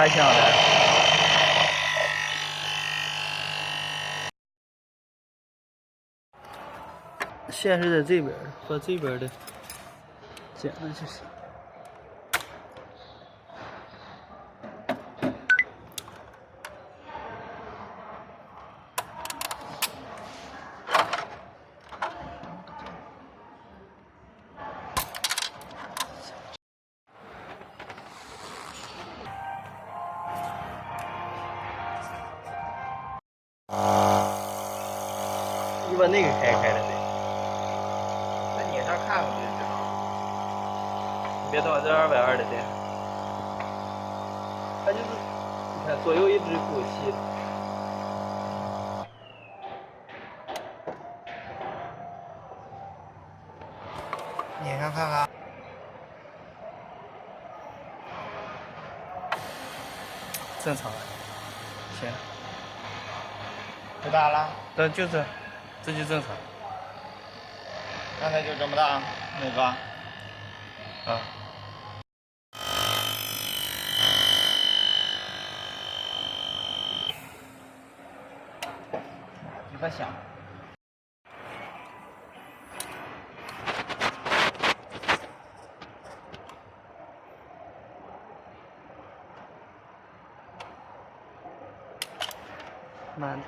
响的。线是在这边，把这边的剪了就是。你把那个开了得，在你上看看不就知道了？你别动，这220的得。它就是，你看左右一直鼓气。拧上看看。正常，行。多大了？但就这就正常。刚才就这么大，那个。啊。你可响。慢点。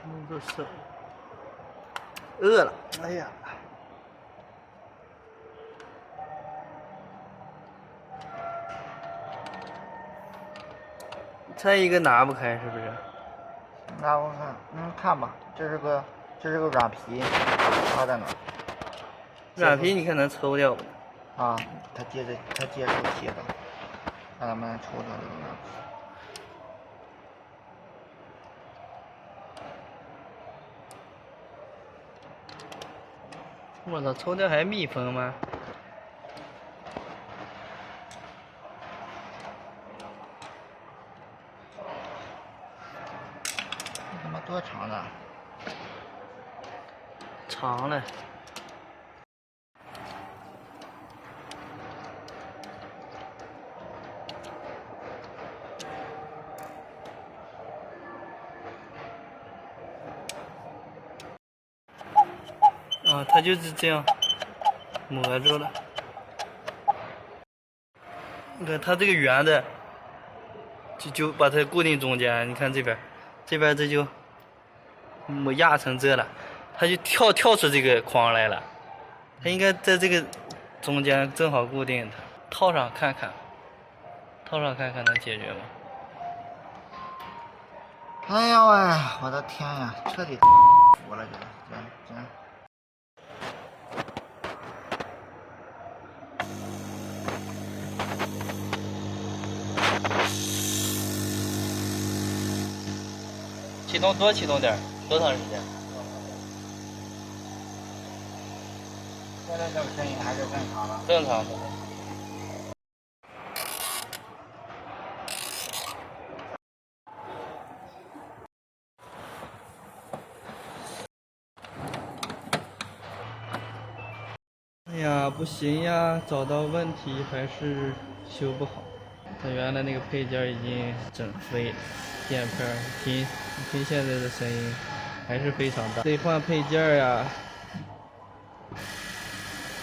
弄个手。饿了，哎呀！这一个拿不开是不是？拿不开，看吧，这是个软皮，插在哪？软皮你看能抽掉不？啊，它接手贴的，看咱们抽掉这个软皮。我操，抽掉还密封吗？他妈多长的？长了。啊，它就是这样磨住了。你看它这个圆的，就把它固定中间。你看这边这就磨压成这了，它就跳出这个框来了。它应该在这个中间正好固定它。套上看看能解决吗？哎呀喂，我的天呀，彻底服了这。多启动点，多长时间？现在这个声音还是正常的。正常的。哎呀，不行呀，找到问题还是修不好。它原来那个配件已经整飞了，垫片你听现在的声音还是非常大，得换配件呀。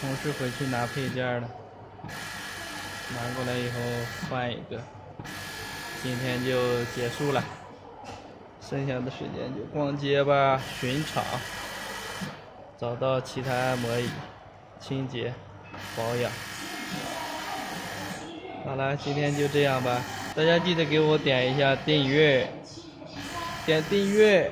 同事回去拿配件了，拿过来以后换一个，今天就结束了，剩下的时间就逛街吧，巡场，找到其他按摩椅，清洁保养。好了，今天就这样吧，大家记得给我点一下订阅，点订阅。